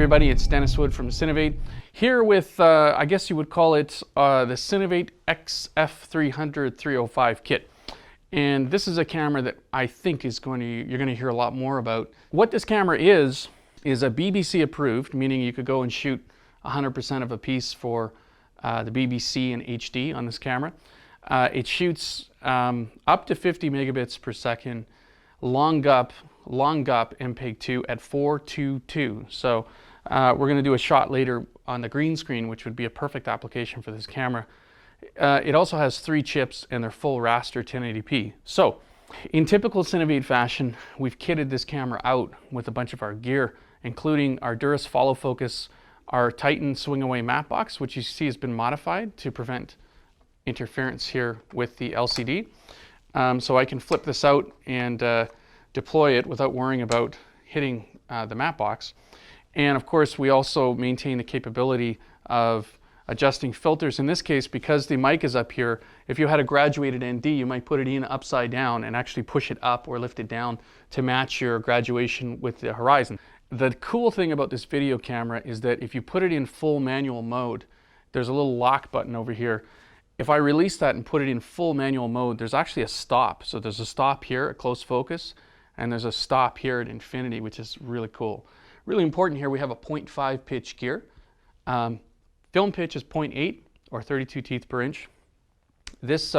everybody, it's Dennis Wood from Cinevate, here with, I guess you would call it, the Cinevate XF300 305 kit. And this is a camera that I think you're going to hear a lot more about. What this camera is a BBC approved, meaning you could go and shoot 100% of a piece for the BBC in HD on this camera. It shoots up to 50 megabits per second, long GUP MPEG-2 at 422. So we're going to do a shot later on the green screen, which would be a perfect application for this camera. It also has 3 chips and they're full raster 1080p. So in typical Cinevate fashion, we've kitted this camera out with a bunch of our gear, including our Durus follow focus, our Titan swing away matte box, which you see has been modified to prevent interference here with the LCD. So I can flip this out and deploy it without worrying about hitting the matte box. And of course, we also maintain the capability of adjusting filters. In this case, because the mic is up here, if you had a graduated ND, you might put it in upside down and actually push it up or lift it down to match your graduation with the horizon. The cool thing about this video camera is that if you put it in full manual mode, there's a little lock button over here. If I release that and put it in full manual mode, there's actually a stop. So there's a stop here at close focus, and there's a stop here at infinity, which is really cool. Really important here, we have a 0.5 pitch gear. Film pitch is 0.8 or 32 teeth per inch. This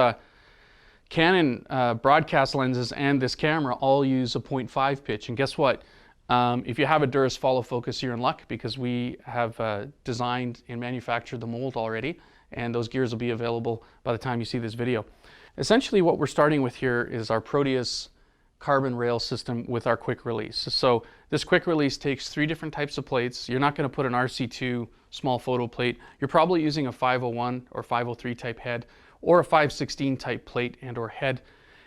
Canon broadcast lenses and this camera all use a 0.5 pitch. And guess what? If you have a Durus follow focus, you're in luck because we have designed and manufactured the mold already, and those gears will be available by the time you see this video. Essentially what we're starting with here is our Proteus carbon rail system with our quick release. So this quick release takes 3 different types of plates. You're not going to put an RC2 small photo plate. You're probably using a 501 or 503 type head or a 516 type plate and or head.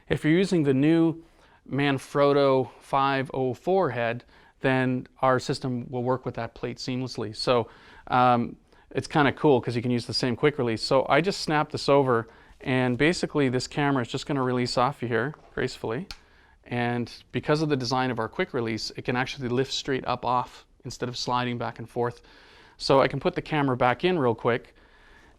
If you're using the new Manfrotto 504 head, then our system will work with that plate seamlessly. So it's kind of cool because you can use the same quick release. So I just snap this over, and basically this camera is just going to release off of here gracefully. And because of the design of our quick release, it can actually lift straight up off instead of sliding back and forth. So I can put the camera back in real quick,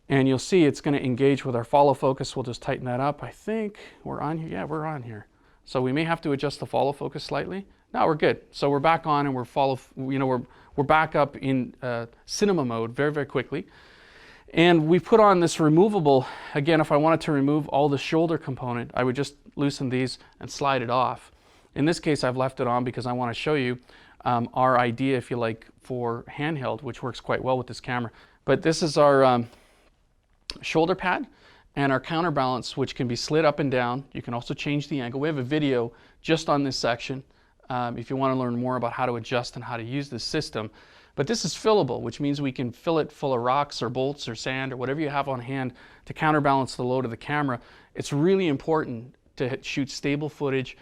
and you'll see it's going to engage with our follow focus. We'll just tighten that up. I think we're on here. Yeah, we're on here. So we may have to adjust the follow focus slightly. No, we're good. So we're back on, and we're back up in cinema mode very, very quickly. And we put on this removable. Again, if I wanted to remove all the shoulder component, I would just loosen these and slide it off. In this case, I've left it on because I want to show you our idea, if you like, for handheld, which works quite well with this camera. But this is our shoulder pad and our counterbalance, which can be slid up and down. You can also change the angle. We have a video just on this section if you want to learn more about how to adjust and how to use this system. But this is fillable, which means we can fill it full of rocks or bolts or sand or whatever you have on hand to counterbalance the load of the camera. It's really important to shoot stable footage.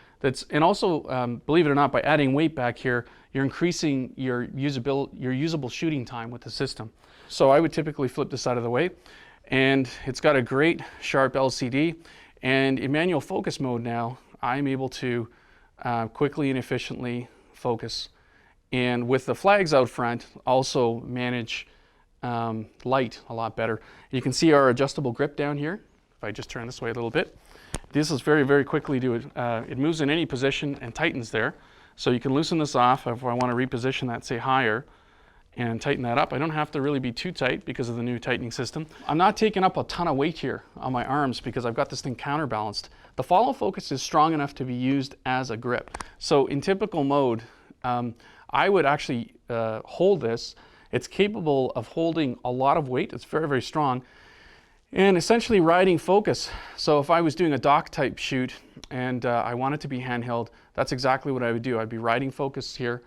And also, believe it or not, by adding weight back here, you're increasing your usable shooting time with the system. So I would typically flip this out of the way, and it's got a great sharp LCD. And in manual focus mode now, I'm able to quickly and efficiently focus. And with the flags out front, also manage light a lot better. You can see our adjustable grip down here. If I just turn this way a little bit, this is very, very quickly it moves in any position and tightens there. So you can loosen this off if I want to reposition that, say, higher, and tighten that up. I don't have to really be too tight because of the new tightening system. I'm not taking up a ton of weight here on my arms because I've got this thing counterbalanced. The follow focus is strong enough to be used as a grip. So in typical mode, I would actually hold this. It's capable of holding a lot of weight. It's very, very strong. And essentially riding focus. So if I was doing a dock type shoot and I wanted to be handheld, that's exactly what I would do. I'd be riding focus here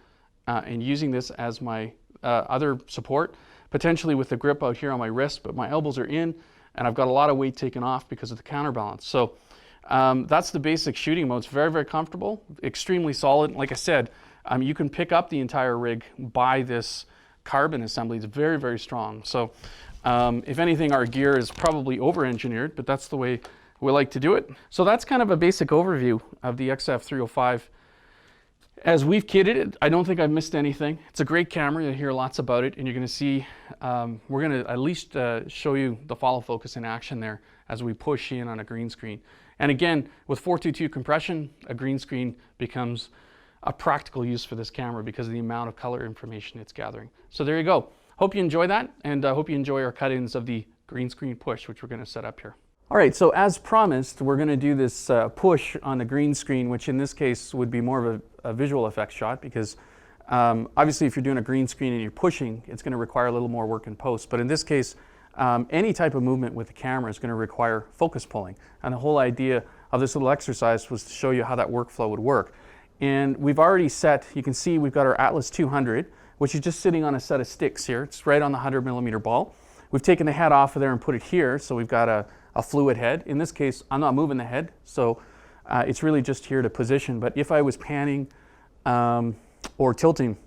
and using this as my other support, potentially with the grip out here on my wrist, but my elbows are in and I've got a lot of weight taken off because of the counterbalance. So that's the basic shooting mode. It's very, very comfortable, extremely solid. Like I said, you can pick up the entire rig by this carbon assembly. It's very, very strong. So if anything, our gear is probably over-engineered, but that's the way we like to do it. So that's kind of a basic overview of the XF305 As we've kitted it, I don't think I've missed anything. It's a great camera. You'll hear lots about it, and you're going to see, we're going to at least show you the follow focus in action there as we push in on a green screen. And again, with 422 compression, a green screen becomes a practical use for this camera because of the amount of color information it's gathering. So there you go. Hope you enjoy that, and hope you enjoy our cut-ins of the green screen push, which we're going to set up here. All right, so as promised, we're going to do this push on the green screen, which in this case would be more of a visual effects shot because obviously if you're doing a green screen and you're pushing, it's going to require a little more work in post. But in this case, any type of movement with the camera is going to require focus pulling. And the whole idea of this little exercise was to show you how that workflow would work. And we've already set, you can see we've got our Atlas 200, which is just sitting on a set of sticks here. It's right on the 100mm ball. We've taken the head off of there and put it here, so we've got a fluid head. In this case, I'm not moving the head, so it's really just here to position. But if I was panning or tilting,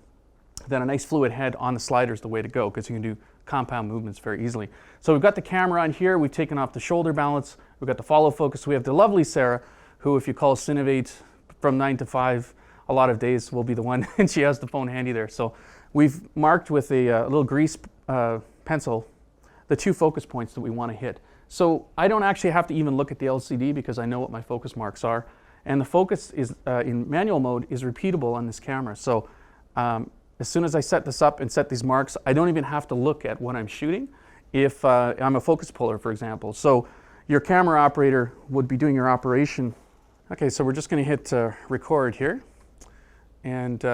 then a nice fluid head on the slider is the way to go because you can do compound movements very easily. So we've got the camera on here. We've taken off the shoulder balance. We've got the follow focus. We have the lovely Sarah, who if you call Cinevate from 9 to 5, a lot of days will be the one, and she has the phone handy there. So we've marked with a little grease pencil the 2 focus points that we want to hit. So I don't actually have to even look at the LCD because I know what my focus marks are. And the focus is in manual mode is repeatable on this camera. So as soon as I set this up and set these marks, I don't even have to look at what I'm shooting if I'm a focus puller, for example. So your camera operator would be doing your operation. Okay, so we're just going to hit record here. And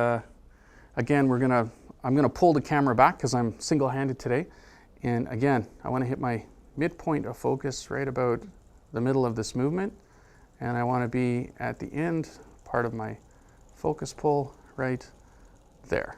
again, I'm going to pull the camera back because I'm single-handed today. And again, I want to hit my midpoint of focus right about the middle of this movement, and I want to be at the end part of my focus pull right there.